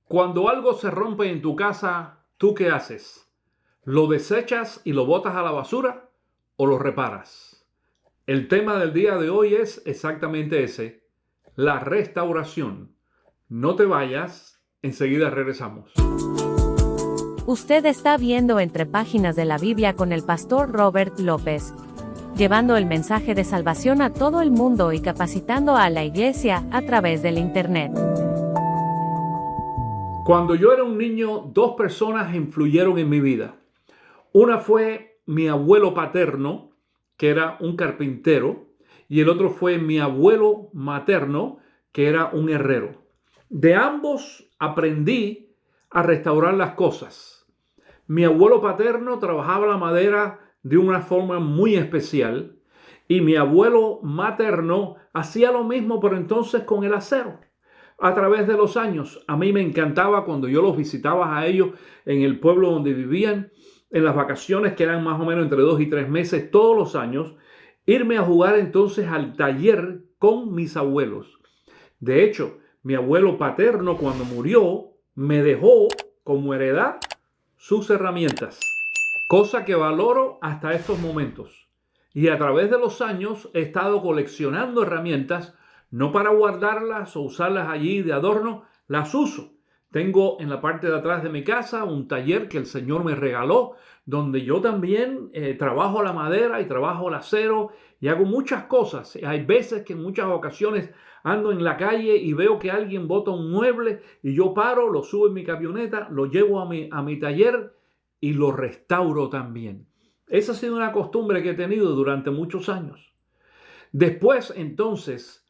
Cuando algo se rompe en tu casa, ¿tú qué haces? ¿Lo desechas y lo botas a la basura o lo reparas? El tema del día de hoy es exactamente ese, la restauración. No te vayas, enseguida regresamos. Usted está viendo Entre Páginas de la Biblia con el pastor Robert López, llevando el mensaje de salvación a todo el mundo y capacitando a la iglesia a través del Internet. Cuando yo era un niño, dos personas influyeron en mi vida. Una fue mi abuelo paterno, que era un carpintero, y el otro fue mi abuelo materno, que era un herrero. De ambos aprendí a restaurar las cosas. Mi abuelo paterno trabajaba la madera de una forma muy especial y mi abuelo materno hacía lo mismo, pero entonces con el acero. A través de los años, a mí me encantaba cuando yo los visitaba a ellos en el pueblo donde vivían, en las vacaciones que eran más o menos entre 2 y 3 meses todos los años, irme a jugar entonces al taller con mis abuelos. De hecho, mi abuelo paterno cuando murió me dejó como heredad sus herramientas, cosa que valoro hasta estos momentos. Y a través de los años he estado coleccionando herramientas, no para guardarlas o usarlas allí de adorno, las uso. Tengo en la parte de atrás de mi casa un taller que el Señor me regaló, donde yo también trabajo la madera y trabajo el acero y hago muchas cosas. Hay veces que en muchas ocasiones ando en la calle y veo que alguien bota un mueble y yo paro, lo subo en mi camioneta, lo llevo a mi taller y lo restauro también. Esa ha sido una costumbre que he tenido durante muchos años. Después, entonces,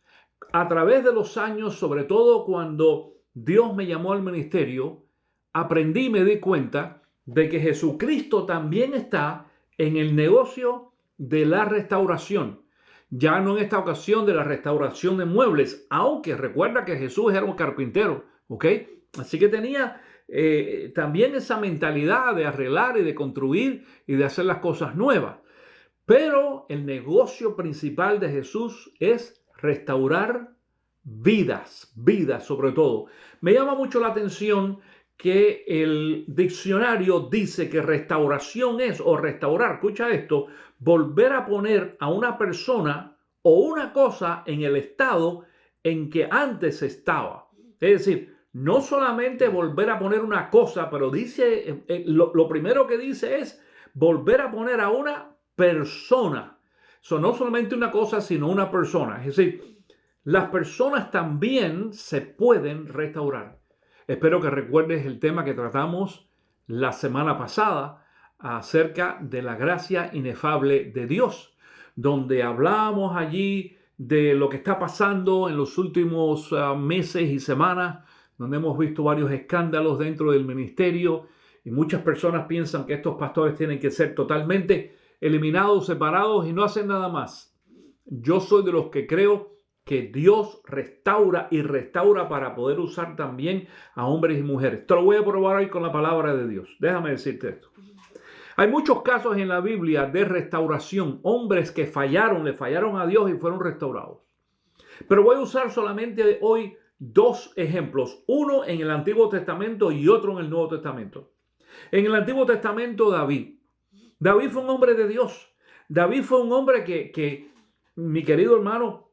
a través de los años, sobre todo cuando Dios me llamó al ministerio, aprendí y me di cuenta de que Jesucristo también está en el negocio de la restauración. Ya no en esta ocasión de la restauración de muebles, aunque recuerda que Jesús era un carpintero, ¿ok? Así que tenía también esa mentalidad de arreglar y de construir y de hacer las cosas nuevas. Pero el negocio principal de Jesús es restaurar vidas sobre todo. Me llama mucho la atención que el diccionario dice que restauración es, o restaurar, escucha esto, volver a poner a una persona o una cosa en el estado en que antes estaba. Es decir, no solamente volver a poner una cosa, pero dice, lo primero que dice es volver a poner a una persona. No solamente una cosa, sino una persona. Es decir, las personas también se pueden restaurar. Espero que recuerdes el tema que tratamos la semana pasada acerca de la gracia inefable de Dios, donde hablamos allí de lo que está pasando en los últimos meses y semanas, donde hemos visto varios escándalos dentro del ministerio y muchas personas piensan que estos pastores tienen que ser totalmente eliminados, separados y no hacen nada más. Yo soy de los que creo que Dios restaura y restaura para poder usar también a hombres y mujeres. Te lo voy a probar hoy con la palabra de Dios. Déjame decirte esto. Hay muchos casos en la Biblia de restauración, hombres que fallaron, le fallaron a Dios y fueron restaurados. Pero voy a usar solamente hoy dos ejemplos, uno en el Antiguo Testamento y otro en el Nuevo Testamento. En el Antiguo Testamento, David fue un hombre de Dios. David fue un hombre que mi querido hermano,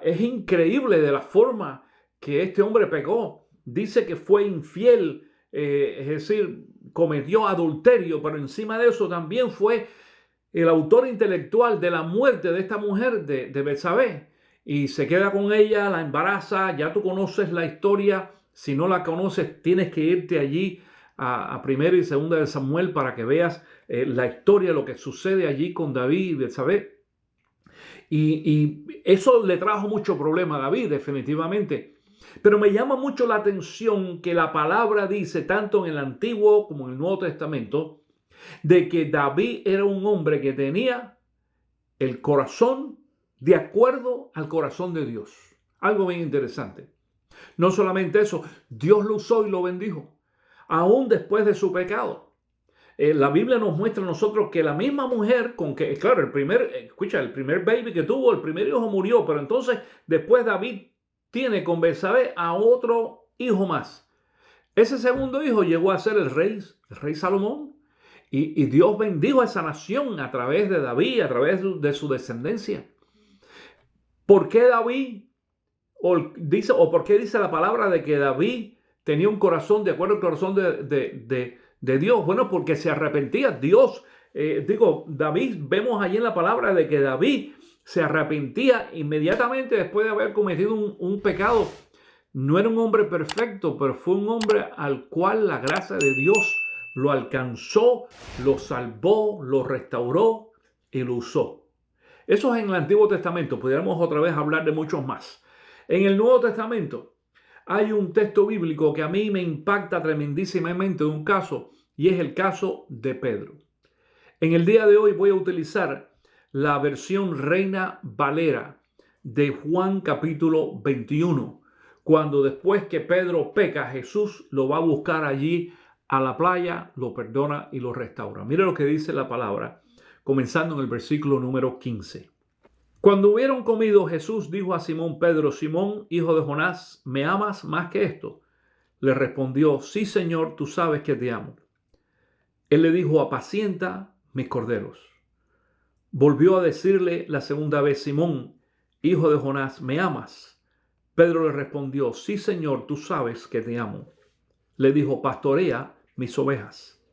es increíble de la forma que este hombre pecó. Dice que fue infiel, es decir, cometió adulterio, pero encima de eso también fue el autor intelectual de la muerte de esta mujer de Betsabé. Y se queda con ella, la embaraza, ya tú conoces la historia. Si no la conoces, tienes que irte allí a primera y segunda de Samuel para que veas la historia, lo que sucede allí con David y Betsabé. Y eso le trajo mucho problema a David, definitivamente. Pero me llama mucho la atención que la palabra dice, tanto en el Antiguo como en el Nuevo Testamento, de que David era un hombre que tenía el corazón de acuerdo al corazón de Dios. Algo bien interesante. No solamente eso, Dios lo usó y lo bendijo, aún después de su pecado. La Biblia nos muestra a nosotros que la misma mujer con que, claro, el primer baby que tuvo, el primer hijo murió, pero entonces después David tiene con Betsabé a otro hijo más. Ese segundo hijo llegó a ser el rey Salomón. Y Dios bendijo a esa nación a través de David, a través de su descendencia. ¿Por qué David? ¿O por qué dice la palabra de que David tenía un corazón de acuerdo al corazón de Dios? Bueno, porque se arrepentía. David, vemos allí en la palabra de que David se arrepentía inmediatamente después de haber cometido un pecado. No era un hombre perfecto, pero fue un hombre al cual la gracia de Dios lo alcanzó, lo salvó, lo restauró y lo usó. Eso es en el Antiguo Testamento. Pudiéramos otra vez hablar de muchos más. En el Nuevo Testamento hay un texto bíblico que a mí me impacta tremendísimamente de un caso, y es el caso de Pedro. En el día de hoy voy a utilizar la versión Reina Valera de Juan capítulo 21, cuando después que Pedro peca, Jesús lo va a buscar allí a la playa, lo perdona y lo restaura. Mira lo que dice la palabra, comenzando en el versículo número 15. Cuando hubieron comido, Jesús dijo a Simón Pedro: Simón, hijo de Jonás, ¿me amas más que esto? Le respondió: sí, Señor, tú sabes que te amo. Él le dijo: apacienta mis corderos. Volvió a decirle la segunda vez: Simón, hijo de Jonás, ¿me amas? Pedro le respondió: sí, Señor, tú sabes que te amo. Le dijo: pastorea mis ovejas.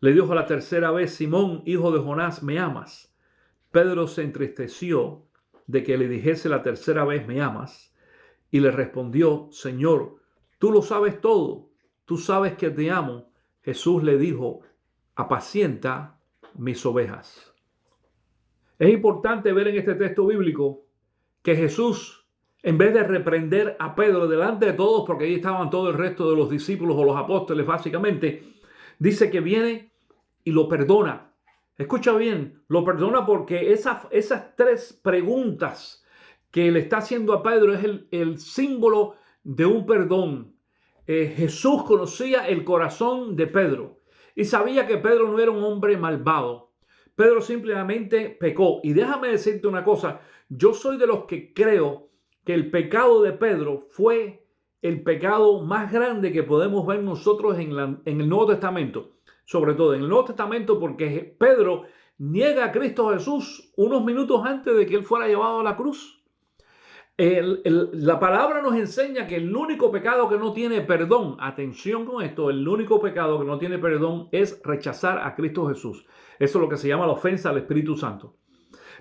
Le dijo la tercera vez: Simón, hijo de Jonás, ¿me amas? Pedro se entristeció de que le dijese la tercera vez: ¿me amas? Y le respondió: Señor, tú lo sabes todo, tú sabes que te amo. Jesús le dijo: apacienta mis ovejas. Es importante ver en este texto bíblico que Jesús, en vez de reprender a Pedro delante de todos, porque ahí estaban todo el resto de los discípulos o los apóstoles básicamente, dice que viene y lo perdona. Escucha bien, lo perdona porque esas tres preguntas que le está haciendo a Pedro es el símbolo de un perdón. Jesús conocía el corazón de Pedro y sabía que Pedro no era un hombre malvado. Pedro simplemente pecó. Y déjame decirte una cosa, yo soy de los que creo que el pecado de Pedro fue el pecado más grande que podemos ver nosotros en el Nuevo Testamento. Sobre todo en el Nuevo Testamento, porque Pedro niega a Cristo Jesús unos minutos antes de que él fuera llevado a la cruz. La palabra nos enseña que el único pecado que no tiene perdón, atención con esto, el único pecado que no tiene perdón es rechazar a Cristo Jesús. Eso es lo que se llama la ofensa al Espíritu Santo.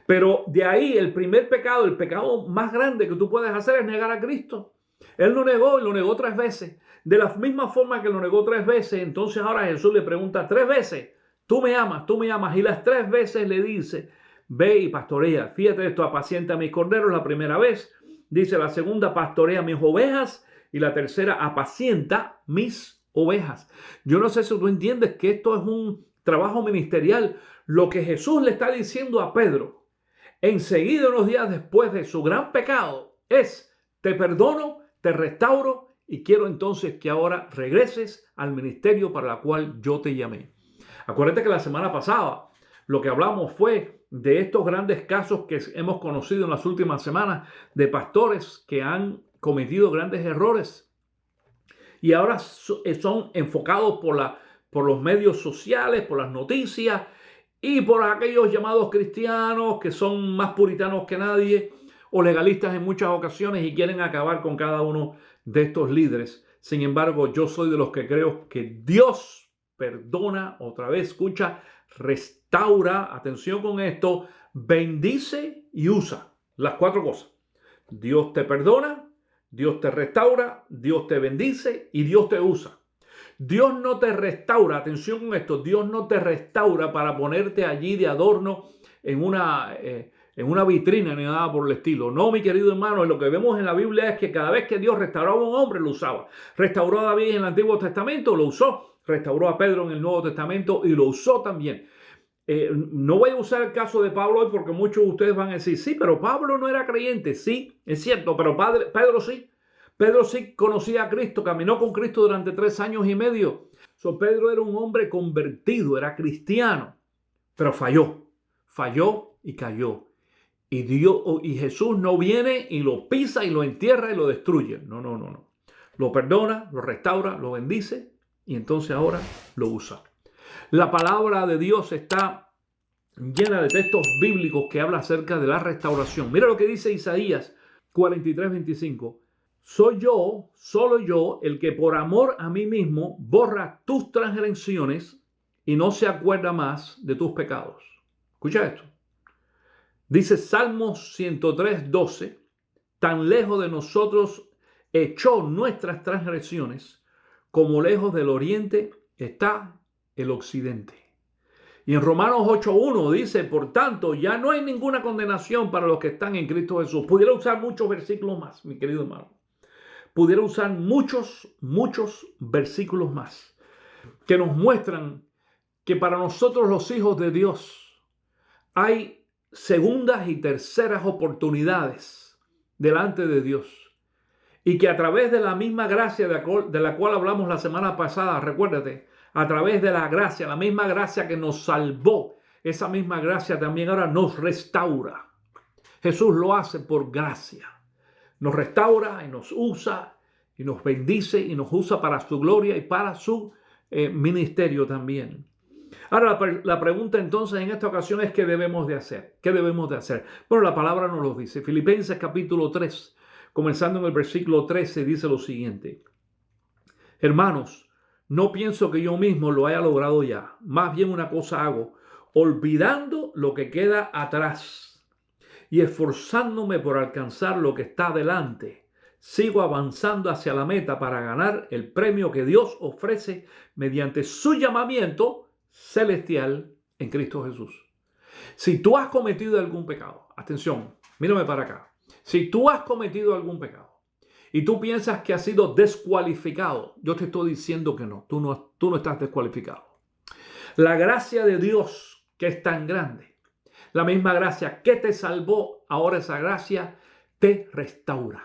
Pero de ahí el primer pecado, el pecado más grande que tú puedes hacer es negar a Cristo. Él lo negó y lo negó 3 veces. De la misma forma que lo negó 3 veces, entonces ahora Jesús le pregunta 3 veces: tú me amas, tú me amas. Y las 3 veces le dice: ve y pastorea. Fíjate esto: apacienta mis corderos la primera vez. Dice la segunda: pastorea mis ovejas. Y la tercera: apacienta mis ovejas. Yo no sé si tú entiendes que esto es un trabajo ministerial. Lo que Jesús le está diciendo a Pedro, enseguida, unos días después de su gran pecado, es: te perdono, te restauro y quiero entonces que ahora regreses al ministerio para el cual yo te llamé. Acuérdate que la semana pasada lo que hablamos fue de estos grandes casos que hemos conocido en las últimas semanas de pastores que han cometido grandes errores y ahora son enfocados por los medios sociales, por las noticias y por aquellos llamados cristianos que son más puritanos que nadie o legalistas en muchas ocasiones y quieren acabar con cada uno de estos líderes. Sin embargo, yo soy de los que creo que Dios perdona, otra vez, escucha, restaura, atención con esto, bendice y usa. Las 4 cosas. Dios te perdona, Dios te restaura, Dios te bendice y Dios te usa. Dios no te restaura, atención con esto, Dios no te restaura para ponerte allí de adorno en una vitrina ni nada por el estilo. No, mi querido hermano, lo que vemos en la Biblia es que cada vez que Dios restauraba a un hombre, lo usaba. Restauró a David en el Antiguo Testamento, lo usó. Restauró a Pedro en el Nuevo Testamento y lo usó también. No voy a usar el caso de Pablo hoy porque muchos de ustedes van a decir: sí, pero Pablo no era creyente. Sí, es cierto, pero Pedro sí. Pedro sí conocía a Cristo, caminó con Cristo durante 3 años y medio. Pedro era un hombre convertido, era cristiano, pero falló y cayó. Y Jesús no viene y lo pisa y lo entierra y lo destruye. No. lo perdona, lo restaura, lo bendice y entonces ahora lo usa. La palabra de Dios está llena de textos bíblicos que habla acerca de la restauración. Mira lo que dice Isaías 43:25. Soy yo, solo yo, el que por amor a mí mismo borra tus transgresiones y no se acuerda más de tus pecados. Escucha esto. Dice Salmos 103:12. Tan lejos de nosotros echó nuestras transgresiones, como lejos del oriente está el occidente. Y en Romanos 8:1 dice, por tanto, ya no hay ninguna condenación para los que están en Cristo Jesús. Pudiera usar muchos versículos más, mi querido hermano. Pudiera usar muchos versículos más que nos muestran que para nosotros los hijos de Dios hay segundas y terceras oportunidades delante de Dios. Y que a través de la misma gracia de la cual hablamos la semana pasada, recuérdate, a través de la gracia, la misma gracia que nos salvó, esa misma gracia también ahora nos restaura. Jesús lo hace por gracia. Nos restaura y nos usa y nos bendice y nos usa para su gloria y para su ministerio también. Ahora la pregunta entonces en esta ocasión es ¿qué debemos de hacer? ¿Qué debemos de hacer? Bueno, la palabra nos lo dice. Filipenses capítulo 3, comenzando en el versículo 13, dice lo siguiente. Hermanos, no pienso que yo mismo lo haya logrado ya. Más bien una cosa hago, olvidando lo que queda atrás y esforzándome por alcanzar lo que está delante, sigo avanzando hacia la meta para ganar el premio que Dios ofrece mediante su llamamiento celestial en Cristo Jesús. Si tú has cometido algún pecado, atención, mírame para acá. Si tú has cometido algún pecado y tú piensas que has sido descualificado, yo te estoy diciendo que no, tú no estás descualificado. La gracia de Dios, que es tan grande, la misma gracia que te salvó, ahora esa gracia te restaura.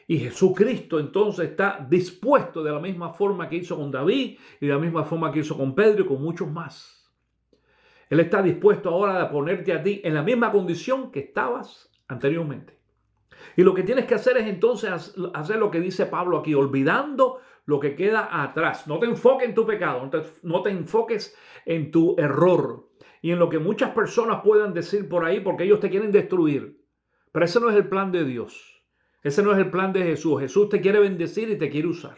Y Jesucristo entonces está dispuesto de la misma forma que hizo con David y de la misma forma que hizo con Pedro y con muchos más. Él está dispuesto ahora a ponerte a ti en la misma condición que estabas anteriormente. Y lo que tienes que hacer es entonces hacer lo que dice Pablo aquí, olvidando lo que queda atrás. No te enfoques en tu pecado, no te enfoques en tu error y en lo que muchas personas puedan decir por ahí porque ellos te quieren destruir. Pero ese no es el plan de Dios. Ese no es el plan de Jesús. Jesús te quiere bendecir y te quiere usar.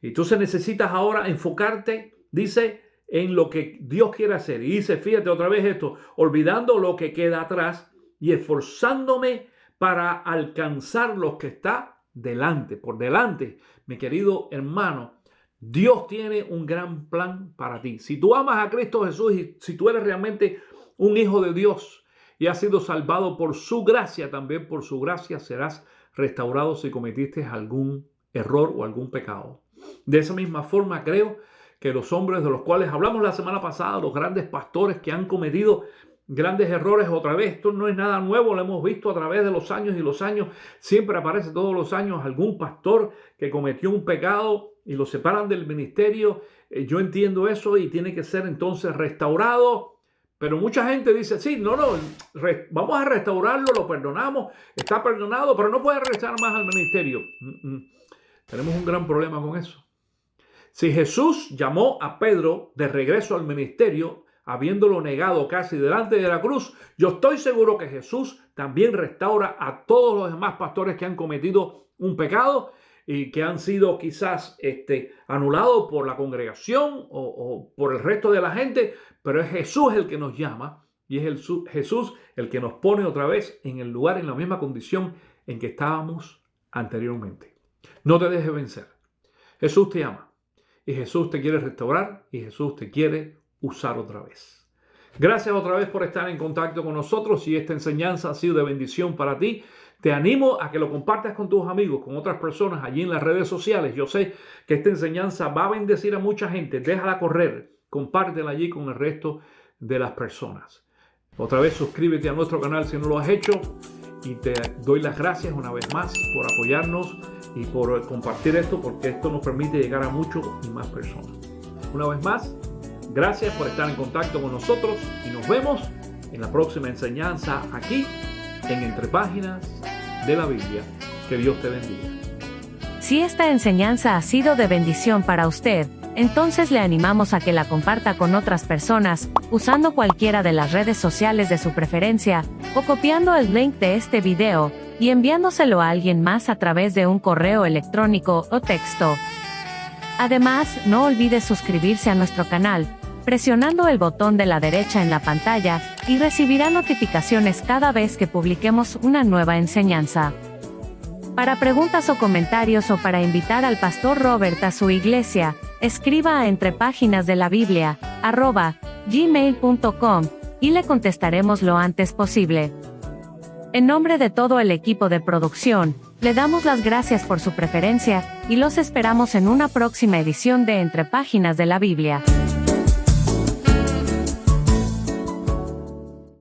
Y entonces necesitas ahora enfocarte, dice, en lo que Dios quiere hacer. Y dice, fíjate otra vez esto, olvidando lo que queda atrás y esforzándome para alcanzar lo que está delante. Por delante, mi querido hermano, Dios tiene un gran plan para ti. Si tú amas a Cristo Jesús y si tú eres realmente un hijo de Dios y has sido salvado por su gracia, también por su gracia serás restaurado si cometiste algún error o algún pecado. De esa misma forma creo que los hombres de los cuales hablamos la semana pasada, los grandes pastores que han cometido grandes errores otra vez, esto no es nada nuevo, lo hemos visto a través de los años y los años, siempre aparece todos los años algún pastor que cometió un pecado y lo separan del ministerio. Yo entiendo eso y tiene que ser entonces restaurado, pero mucha gente dice, sí, no, vamos a restaurarlo, lo perdonamos, está perdonado, pero no puede regresar más al ministerio. Tenemos un gran problema con eso. Si Jesús llamó a Pedro de regreso al ministerio, habiéndolo negado casi delante de la cruz, yo estoy seguro que Jesús también restaura a todos los demás pastores que han cometido un pecado y que han sido quizás anulados por la congregación o por el resto de la gente, pero es Jesús el que nos llama y es Jesús el que nos pone otra vez en el lugar, en la misma condición en que estábamos anteriormente. No te dejes vencer. Jesús te ama y Jesús te quiere restaurar y Jesús te quiere usar otra vez. Gracias otra vez por estar en contacto con nosotros. Si esta enseñanza ha sido de bendición para ti, te animo a que lo compartas con tus amigos, con otras personas allí en las redes sociales. Yo sé que esta enseñanza va a bendecir a mucha gente. Déjala correr, compártela allí con el resto de las personas. Otra vez suscríbete a nuestro canal si no lo has hecho y te doy las gracias una vez más por apoyarnos y por compartir esto, porque esto nos permite llegar a muchas y más personas. Una vez más, gracias por estar en contacto con nosotros y nos vemos en la próxima enseñanza aquí en Entre Páginas de la Biblia. Que Dios te bendiga. Si esta enseñanza ha sido de bendición para usted, entonces le animamos a que la comparta con otras personas, usando cualquiera de las redes sociales de su preferencia, o copiando el link de este video, y enviándoselo a alguien más a través de un correo electrónico o texto. Además, no olvide suscribirse a nuestro canal, presionando el botón de la derecha en la pantalla, y recibirá notificaciones cada vez que publiquemos una nueva enseñanza. Para preguntas o comentarios o para invitar al Pastor Robert a su iglesia, escriba a entrepaginasdelabiblia@gmail.com y le contestaremos lo antes posible. En nombre de todo el equipo de producción, le damos las gracias por su preferencia y los esperamos en una próxima edición de Entre Páginas de la Biblia.